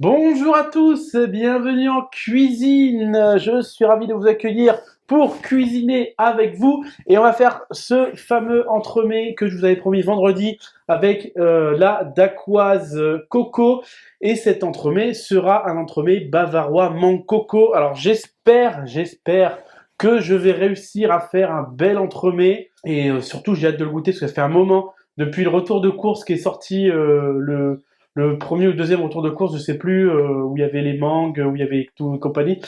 Bonjour à tous, bienvenue en cuisine. Je suis ravi de vous accueillir pour cuisiner avec vous et on va faire ce fameux entremets que je vous avais promis vendredi avec la dacquoise coco et cet entremets sera un entremets bavarois mangue coco. Alors j'espère que je vais réussir à faire un bel entremets et surtout j'ai hâte de le goûter parce que ça fait un moment depuis le retour de course qui est sorti le premier ou deuxième retour de course, je sais plus, où il y avait les mangues, où il y avait tout et compagnie.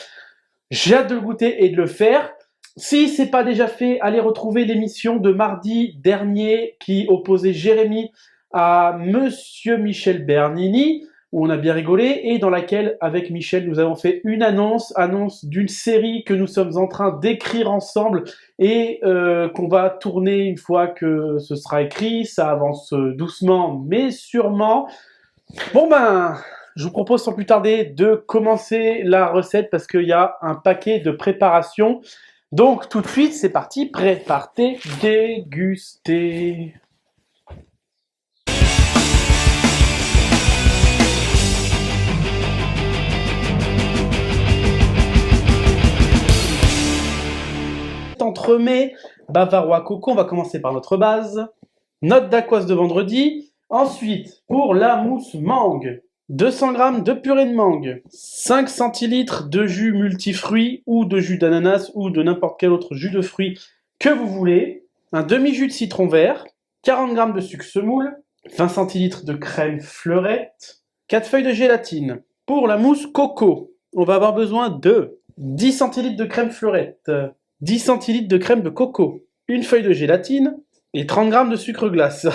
J'ai hâte de le goûter et de le faire. Si c'est pas déjà fait, allez retrouver l'émission de mardi dernier qui opposait Jérémy à Monsieur Michel Bernini, où on a bien rigolé, et dans laquelle, avec Michel, nous avons fait une annonce d'une série que nous sommes en train d'écrire ensemble et qu'on va tourner une fois que ce sera écrit. Ça avance doucement, mais sûrement. Bon ben, je vous propose sans plus tarder de commencer la recette parce qu'il y a un paquet de préparation. Donc tout de suite, c'est parti, prépare tes déguster. Entremets bavarois coco, on va commencer par notre base. Notre dacquoise de vendredi. Ensuite, pour la mousse mangue, 200 g de purée de mangue, 5 centilitres de jus multifruits ou de jus d'ananas ou de n'importe quel autre jus de fruits que vous voulez, un demi-jus de citron vert, 40 g de sucre semoule, 20 centilitres de crème fleurette, 4 feuilles de gélatine. Pour la mousse coco, on va avoir besoin de 10 centilitres de crème fleurette, 10 centilitres de crème de coco, une feuille de gélatine, et 30 g de sucre glace.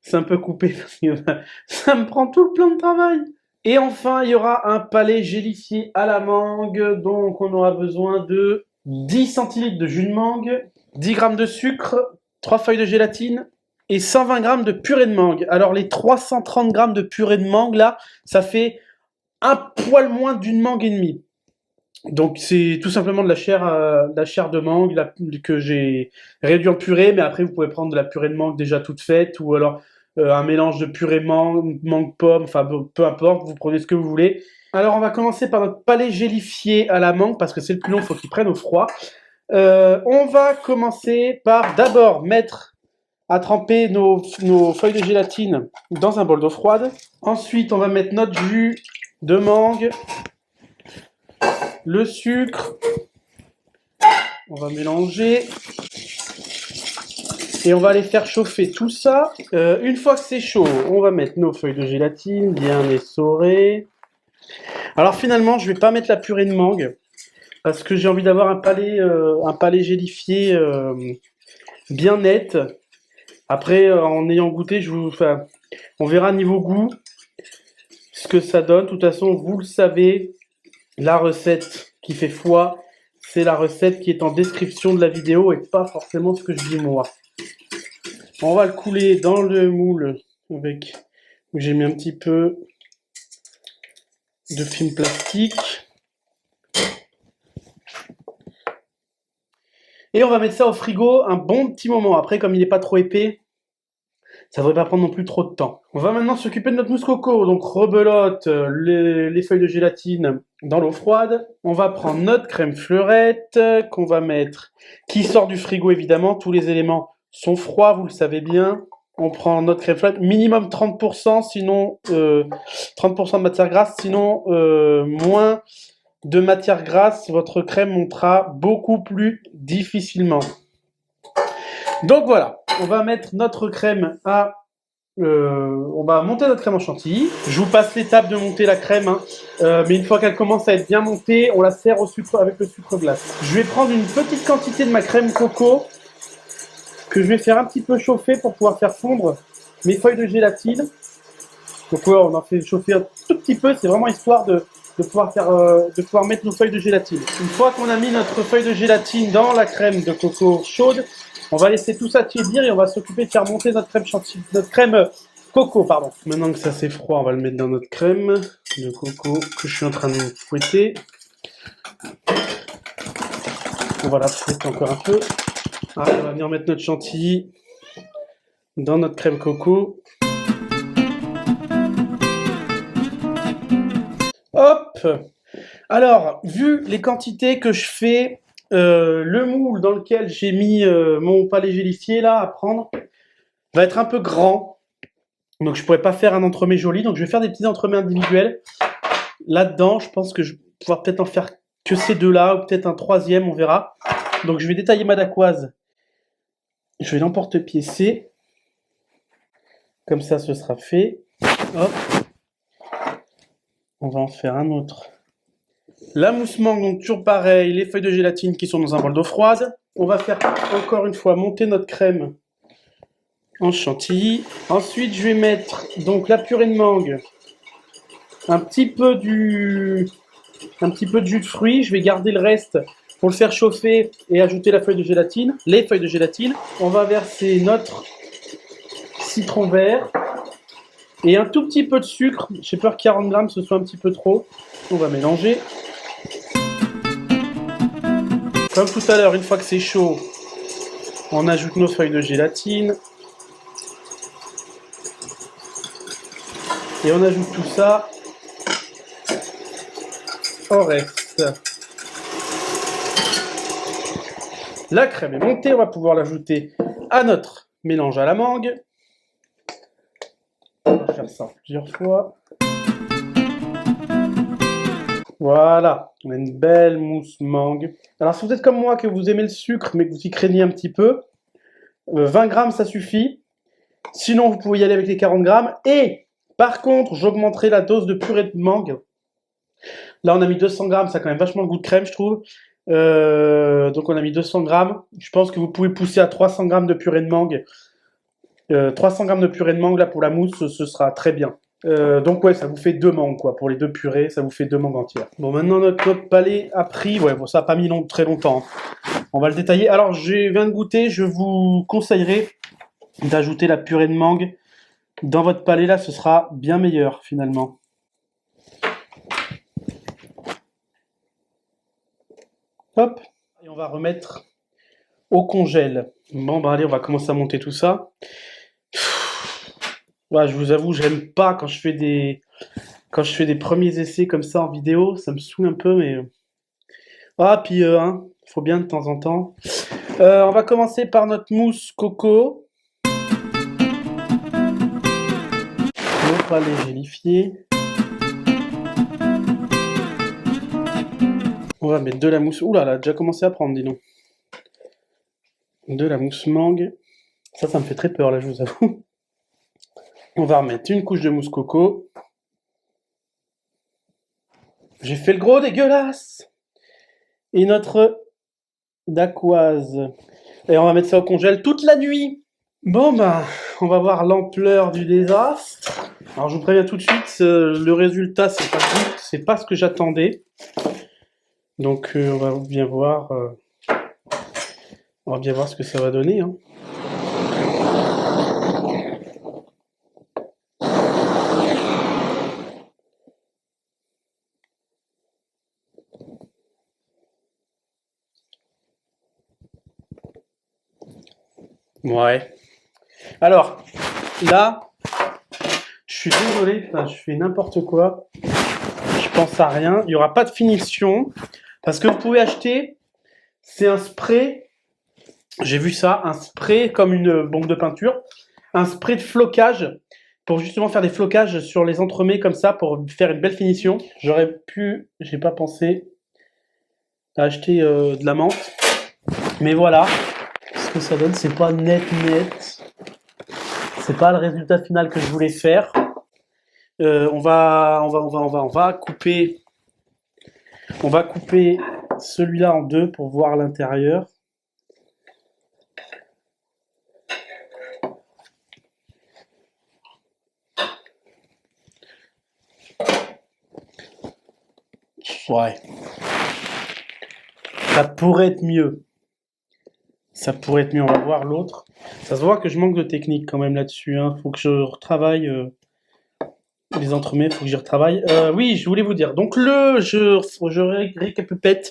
C'est un peu coupé parce que ça me prend tout le plan de travail. Et enfin, il y aura un palais gélifié à la mangue. Donc, on aura besoin de 10 centilitres de jus de mangue, 10 g de sucre, 3 feuilles de gélatine et 120 g de purée de mangue. Alors, les 330 g de purée de mangue, là, ça fait un poil moins d'une mangue et demie. Donc c'est tout simplement de la chair de mangue que j'ai réduit en purée, mais après vous pouvez prendre de la purée de mangue déjà toute faite, ou alors un mélange de purée mangue pomme, enfin peu importe, vous prenez ce que vous voulez. Alors on va commencer par notre palais gélifié à la mangue, parce que c'est le plus long, il faut qu'il prenne au froid. On va commencer par d'abord mettre à tremper nos feuilles de gélatine dans un bol d'eau froide. Ensuite on va mettre notre jus de mangue, le sucre, on va mélanger et on va aller faire chauffer tout ça. Une fois que c'est chaud, on va mettre nos feuilles de gélatine bien essorées. Alors finalement, je vais pas mettre la purée de mangue parce que j'ai envie d'avoir un palais gélifié bien net. Après, en ayant goûté, on verra niveau goût ce que ça donne. De toute façon, vous le savez, la recette qui fait foi, c'est la recette qui est en description de la vidéo et pas forcément ce que je dis moi. On va le couler dans le moule avec où j'ai mis un petit peu de film plastique. Et on va mettre ça au frigo un bon petit moment. Après, comme il n'est pas trop épais, ça ne devrait pas prendre non plus trop de temps. On va maintenant s'occuper de notre mousse coco. Donc rebelote les feuilles de gélatine dans l'eau froide. On va prendre notre crème fleurette qu'on va mettre, qui sort du frigo évidemment. Tous les éléments sont froids, vous le savez bien. On prend notre crème fleurette, minimum 30%, sinon 30% de matière grasse, sinon moins de matière grasse, votre crème montera beaucoup plus difficilement. Donc voilà, on va mettre notre crème on va monter notre crème en chantilly. Je vous passe l'étape de monter la crème, hein. Mais une fois qu'elle commence à être bien montée, on la sert au sucre avec le sucre glace. Je vais prendre une petite quantité de ma crème coco que je vais faire un petit peu chauffer pour pouvoir faire fondre mes feuilles de gélatine. Donc ouais, on en fait chauffer un tout petit peu, c'est vraiment histoire de pouvoir mettre nos feuilles de gélatine. Une fois qu'on a mis notre feuille de gélatine dans la crème de coco chaude, on va laisser tout ça tiédir et on va s'occuper de faire monter notre crème coco, pardon. Maintenant que ça c'est froid, on va le mettre dans notre crème de coco que je suis en train de fouetter. On va la fouetter encore un peu. On va venir mettre notre chantilly dans notre crème coco. Hop! Alors, vu les quantités que je fais, le moule dans lequel j'ai mis mon palais gélifié là à prendre va être un peu grand. Donc je pourrais pas faire un entremets joli. Donc je vais faire des petits entremets individuels. Là-dedans, je pense que je vais pouvoir peut-être en faire que ces deux-là, ou peut-être un troisième, on verra. Donc je vais détailler ma dacquoise. Je vais l'emporte-piécer. Comme ça, ce sera fait. Hop. On va en faire un autre. La mousse mangue, donc toujours pareil, les feuilles de gélatine qui sont dans un bol d'eau froide. On va faire encore une fois monter notre crème en chantilly. Ensuite, je vais mettre donc la purée de mangue, un petit peu de jus de fruits. Je vais garder le reste pour le faire chauffer et ajouter la feuille de gélatine, les feuilles de gélatine. On va verser notre citron vert et un tout petit peu de sucre. J'ai peur que 40 grammes ce soit un petit peu trop. On va mélanger. Comme tout à l'heure, une fois que c'est chaud, on ajoute nos feuilles de gélatine. Et on ajoute tout ça au reste. La crème est montée, on va pouvoir l'ajouter à notre mélange à la mangue. On va faire ça plusieurs fois. Voilà, on a une belle mousse mangue. Alors si vous êtes comme moi, que vous aimez le sucre, mais que vous y craignez un petit peu, 20 grammes ça suffit. Sinon, vous pouvez y aller avec les 40 grammes. Et par contre, j'augmenterai la dose de purée de mangue. Là, on a mis 200 grammes, ça a quand même vachement le goût de crème, je trouve. Donc, on a mis 200 grammes. Je pense que vous pouvez pousser à 300 grammes de purée de mangue. 300 grammes de purée de mangue, là, pour la mousse, ce sera très bien. Donc, ouais, ça vous fait 2 mangues, quoi. Pour les 2 purées, ça vous fait 2 mangues entières. Bon, maintenant, notre palais a pris. Ouais, bon, ça n'a pas mis très longtemps. On va le détailler. Alors, je viens de goûter. Je vous conseillerais d'ajouter la purée de mangue dans votre palais. Là, ce sera bien meilleur, finalement. Hop. Et on va remettre au congèle. Bon, bah allez, on va commencer à monter tout ça. Ouais, je vous avoue, j'aime pas quand je fais des premiers essais comme ça en vidéo. Ça me saoule un peu, mais... Ah, puis, hein, faut bien de temps en temps. On va commencer par notre mousse coco. Le palais gélifié. On va mettre de la mousse... Oula, elle a déjà commencé à prendre, dis donc. De la mousse mangue. Ça me fait très peur, là, je vous avoue. On va remettre une couche de mousse coco. J'ai fait le gros dégueulasse. Et notre dacquoise. Et on va mettre ça au congèle toute la nuit. Bon, bah, on va voir l'ampleur du désastre. Alors, je vous préviens tout de suite, le résultat, c'est pas ce que j'attendais. Donc, on va bien voir ce que ça va donner, hein. Ouais. Alors, là, je suis désolé, je fais n'importe quoi. Je pense à rien. Il n'y aura pas de finition. Parce que vous pouvez acheter, c'est un spray. J'ai vu ça, un spray comme une bombe de peinture. Un spray de flocage pour justement faire des flocages sur les entremets comme ça pour faire une belle finition. J'ai pas pensé à acheter de la menthe. Mais voilà, ce que ça donne, c'est pas net. C'est pas le résultat final que je voulais faire. On va couper celui-là en deux pour voir l'intérieur. Ouais. Ça pourrait être mieux. On va voir l'autre. Ça se voit que je manque de technique quand même là-dessus, hein. Faut que je retravaille les entremets, faut que j'y retravaille. Oui, je voulais vous dire. Donc je récapitule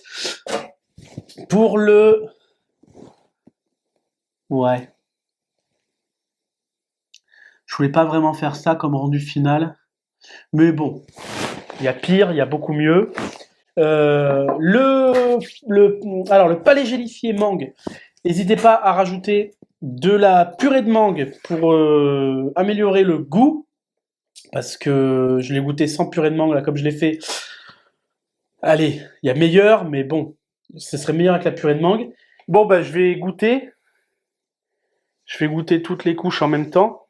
pour le... Ouais. Je voulais pas vraiment faire ça comme rendu final. Mais bon. Il y a pire, il y a beaucoup mieux. Alors, le palais gélifié mangue, n'hésitez pas à rajouter de la purée de mangue pour améliorer le goût, parce que je l'ai goûté sans purée de mangue, là, comme je l'ai fait. Allez, il y a meilleur, mais bon, ce serait meilleur avec la purée de mangue. Bon, bah, je vais goûter. Je vais goûter toutes les couches en même temps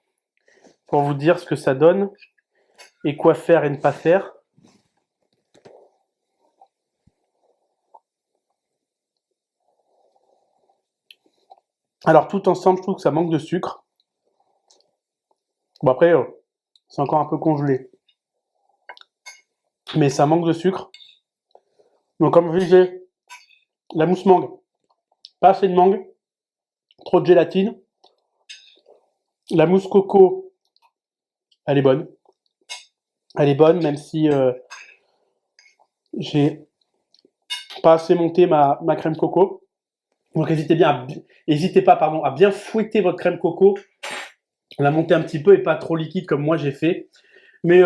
pour vous dire ce que ça donne et quoi faire et ne pas faire. Alors, tout ensemble, je trouve que ça manque de sucre. Bon, après, c'est encore un peu congelé. Mais ça manque de sucre. Donc, comme je disais, la mousse mangue, pas assez de mangue, trop de gélatine. La mousse coco, elle est bonne. Elle est bonne, même si j'ai pas assez monté ma crème coco. Donc, n'hésitez pas à bien fouetter votre crème coco, la monter un petit peu et pas trop liquide comme moi j'ai fait. Mais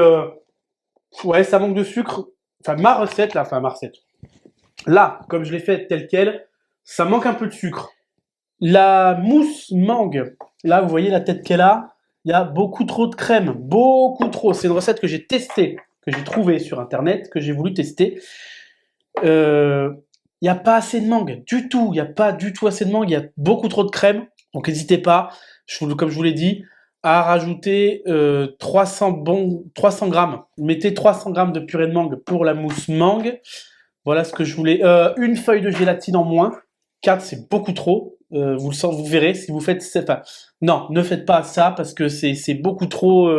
ouais, ça manque de sucre. Enfin, ma recette, là, comme je l'ai faite telle quelle, ça manque un peu de sucre. La mousse mangue, là, vous voyez la tête qu'elle a, il y a beaucoup trop de crème, beaucoup trop. C'est une recette que j'ai testée, que j'ai trouvée sur Internet, que j'ai voulu tester. Il n'y a pas assez de mangue, du tout. Il n'y a pas du tout assez de mangue, il y a beaucoup trop de crème. Donc n'hésitez pas, comme je vous l'ai dit, à rajouter 300 grammes. Mettez 300 grammes de purée de mangue pour la mousse mangue. Voilà ce que je voulais. Une feuille de gélatine en moins. 4, c'est beaucoup trop. Vous verrez si vous faites. Enfin, non, ne faites pas ça parce que c'est beaucoup trop.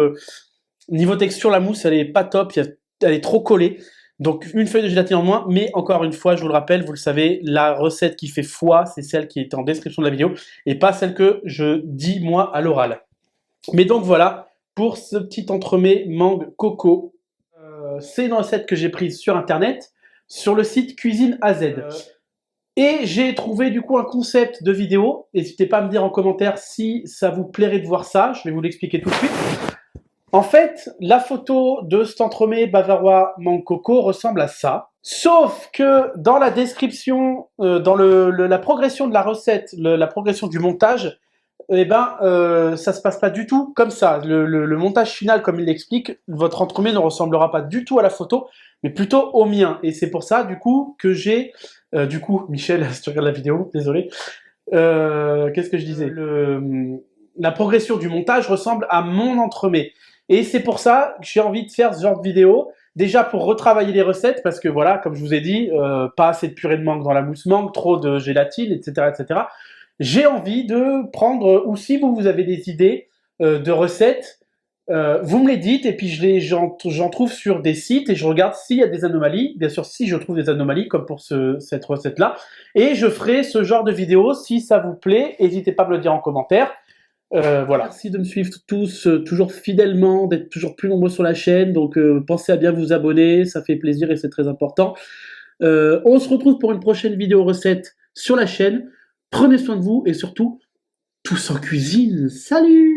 Niveau texture, la mousse, elle est pas top. Elle est trop collée. Donc, une feuille de gélatine en moins. Mais encore une fois, je vous le rappelle, vous le savez, la recette qui fait foi, c'est celle qui est en description de la vidéo et pas celle que je dis moi à l'oral. Mais donc voilà pour ce petit entremets mangue coco. C'est une recette que j'ai prise sur Internet, sur le site Cuisine AZ. Et j'ai trouvé du coup un concept de vidéo. N'hésitez pas à me dire en commentaire si ça vous plairait de voir ça. Je vais vous l'expliquer tout de suite. En fait, la photo de cet entremets bavarois mangue coco ressemble à ça. Sauf que dans la description, dans la progression de la recette, la progression du montage, eh ben, ça se passe pas du tout comme ça. Le montage final, comme il l'explique, votre entremets ne ressemblera pas du tout à la photo, mais plutôt au mien. Et c'est pour ça, du coup, que j'ai... Michel, si tu regardes la vidéo, désolé. Qu'est-ce que je disais la progression du montage ressemble à mon entremets. Et c'est pour ça que j'ai envie de faire ce genre de vidéo. Déjà pour retravailler les recettes, parce que voilà, comme je vous ai dit, pas assez de purée de mangue dans la mousse mangue, trop de gélatine, etc., etc. J'ai envie de prendre, ou si vous avez des idées de recettes, vous me les dites, et puis j'en trouve sur des sites, et je regarde s'il y a des anomalies, bien sûr si je trouve des anomalies, comme pour cette recette-là, et je ferai ce genre de vidéo, si ça vous plaît, n'hésitez pas à me le dire en commentaire. Voilà. Merci de me suivre tous toujours fidèlement, d'être toujours plus nombreux sur la chaîne, donc pensez à bien vous abonner, ça fait plaisir et c'est très important. On se retrouve pour une prochaine vidéo recette sur la chaîne. Prenez soin de vous et surtout, tous en cuisine. Salut!